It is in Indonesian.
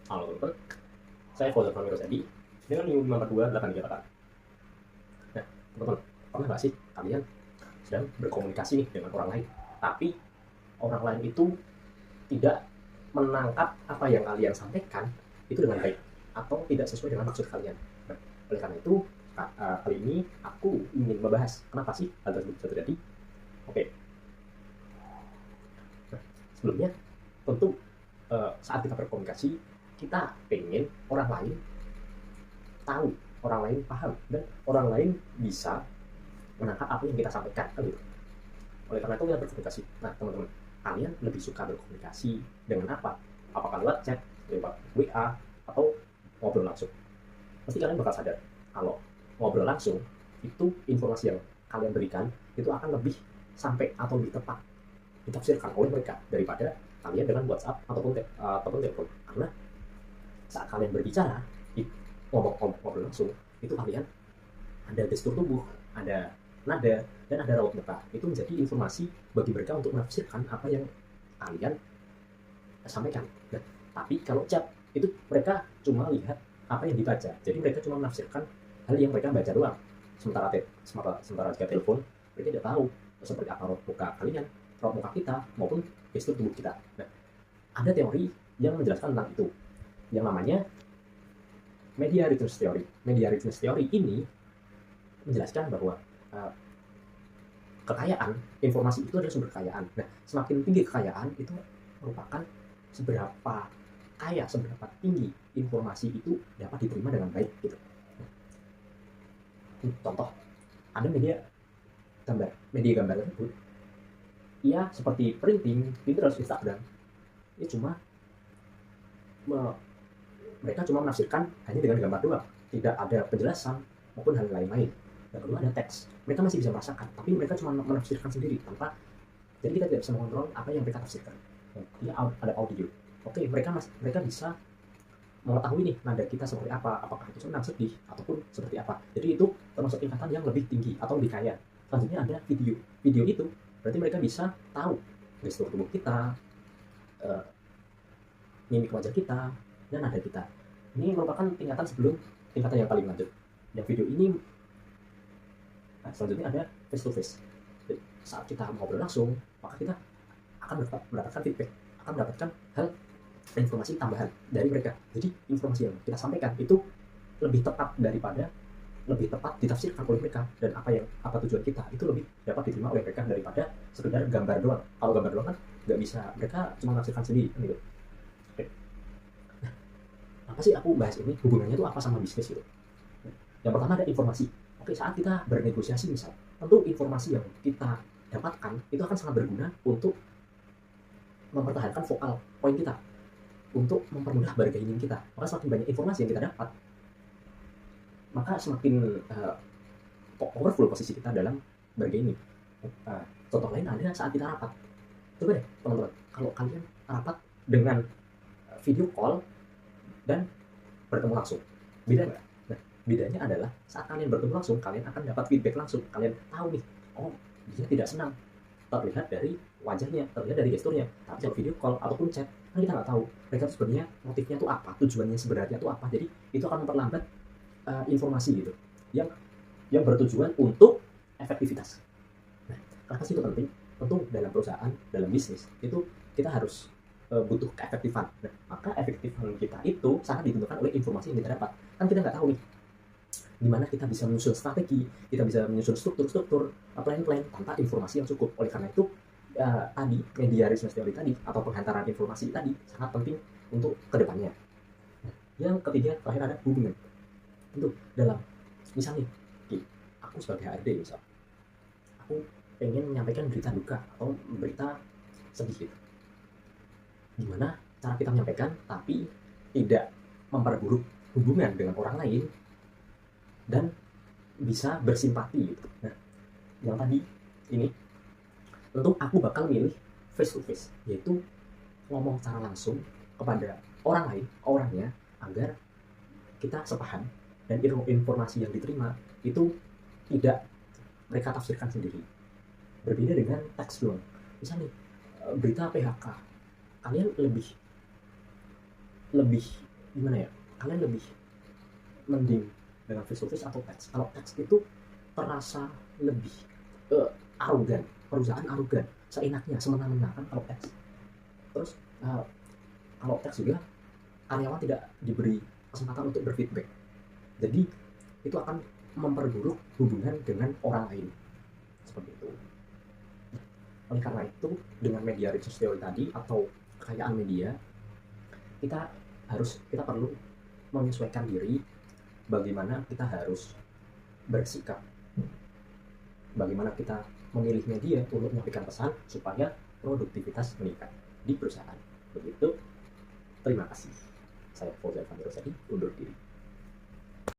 Halo teman-teman, saya Fauzan Fahmi Rosadi dengan NIU 5428388. Nah, teman-teman, pernah nggak sih kalian sedang berkomunikasi nih dengan orang lain, tapi orang lain itu tidak menangkap apa yang kalian sampaikan itu dengan baik atau tidak sesuai dengan maksud kalian. Nah, oleh karena itu, kali ini aku ingin membahas kenapa sih hal tersebut bisa terjadi. Oke, nah, sebelumnya tentu saat kita berkomunikasi kita pengen orang lain tahu, orang lain paham, dan orang lain bisa menangkap apa yang kita sampaikan, kan gitu. Oleh karena itu kita berkomunikasi. Nah, teman-teman, kalian lebih suka berkomunikasi dengan apa? Apakah lewat chat, lewat WA, atau ngobrol langsung? Pasti kalian bakal sadar kalau ngobrol langsung itu informasi yang kalian berikan itu akan lebih sampai atau lebih tepat ditafsirkan oleh mereka daripada kalian dengan WhatsApp ataupun telepon. Karena saat kalian berbicara, ngobrol langsung, itu kalian ada gestur tubuh, ada nada, dan ada raut muka. Itu menjadi informasi bagi mereka untuk menafsirkan apa yang kalian sampaikan. Nah, tapi kalau chat, itu mereka cuma lihat apa yang dibaca. Jadi mereka cuma menafsirkan hal yang mereka baca doang. Sementara jika telepon, mereka tidak tahu seperti apa raut muka kalian, raut muka kita, maupun gestur tubuh kita. Nah, ada teori yang menjelaskan tentang itu, yang namanya media readiness theory. Media readiness theory ini menjelaskan bahwa kekayaan informasi itu adalah sumber kekayaan. Nah, semakin tinggi kekayaan itu merupakan seberapa kaya, seberapa tinggi informasi itu dapat diterima dengan baik gitu. Contoh, ada media gambar tersebut, ia seperti printing, Pinterest, Instagram, ini mereka cuma menafsirkan hanya dengan gambar doang, tidak ada penjelasan maupun hal lain-lain. Yang kedua ada teks, mereka masih bisa merasakan, tapi mereka cuma menafsirkan sendiri tanpa, jadi kita tidak bisa mengontrol apa yang mereka tafsirkan. Dia ada audio, oke, mereka bisa mengetahui nih nada kita seperti apa, apakah itu senang, sedih, ataupun seperti apa. Jadi itu termasuk tingkatan yang lebih tinggi atau lebih kaya. Selanjutnya ada video itu berarti mereka bisa tahu gestur tubuh kita, mimik wajah kita, dan nada kita. Ini merupakan tingkatan yang paling lanjut. Yang video ini, nah, selanjutnya ada face to face. Jadi, saat kita ngobrol langsung, maka kita akan mendapatkan feedback, akan mendapatkan hal informasi tambahan dari mereka. Jadi informasi yang kita sampaikan itu lebih tepat ditafsirkan oleh mereka, dan apa tujuan kita itu lebih dapat diterima oleh mereka daripada sekedar gambar doang. Kalau gambar doang kan nggak bisa, mereka cuma menafsirkan sendiri kan gitu. Oke. Nah, apa sih aku bahas ini, hubungannya itu apa sama bisnis gitu? Yang pertama ada informasi. Oke, saat kita bernegosiasi misal, tentu informasi yang kita dapatkan itu akan sangat berguna untuk mempertahankan vokal poin kita, untuk mempermudah bargaining kita. Maka semakin banyak informasi yang kita dapat, maka semakin powerful posisi kita dalam bargaining. Contoh lain ada saat kita rapat. Coba deh teman-teman, kalau kalian rapat dengan video call dan bertemu langsung, beda nggak? Nah, bedanya adalah saat kalian bertemu langsung, kalian akan dapat feedback langsung. Kalian tahu nih, oh dia tidak senang, terlihat dari wajahnya, terlihat dari gesturnya. Tapi kalau video call ataupun chat, kan kita nggak tahu mereka sebenarnya motifnya itu apa, tujuannya sebenarnya itu apa. Jadi itu akan memperlambat informasi gitu, yang bertujuan untuk efektivitas. Nah, kenapa sih itu penting? Tentu dalam perusahaan, dalam bisnis itu kita harus butuh keefektifan. Nah, maka efektifan kita itu sangat ditentukan oleh informasi yang kita dapat. Kan kita nggak tahu nih gimana kita bisa menyusun strategi, kita bisa menyusun struktur plan tanpa informasi yang cukup. Oleh karena itu tadi media research theory tadi atau penghantaran informasi tadi sangat penting untuk kedepannya. Nah, yang ketiga terakhir ada hubungan. Tentu dalam misalnya aku sebagai HRD misal, aku pengen menyampaikan berita duka atau berita sedih gitu. Gimana cara kita menyampaikan tapi tidak memperburuk hubungan dengan orang lain dan bisa bersimpati gitu. Nah, yang tadi ini tentu aku bakal milih face to face, yaitu ngomong secara langsung kepada orang lain, orangnya, agar kita sepaham dan informasi yang diterima itu tidak mereka tafsirkan sendiri. Berbeda dengan teks doang. Misalnya berita PHK, kalian lebih gimana ya, kalian lebih mending dengan face to face atau teks? Kalau teks itu terasa lebih arogan, perusahaan arogan, seenaknya, semena-mena kan kalau teks. Terus kalau teks juga karyawan tidak diberi kesempatan untuk berfeedback, jadi itu akan memperburuk hubungan dengan orang lain, seperti itu. Oleh karena itu, dengan media research theory tadi atau kekayaan media, kita perlu menyesuaikan diri, bagaimana kita harus bersikap, bagaimana kita memilih media untuk menyampaikan pesan supaya produktivitas meningkat di perusahaan. Begitu. Terima kasih. Saya Fauzan Fahmi Rosadi, undur diri.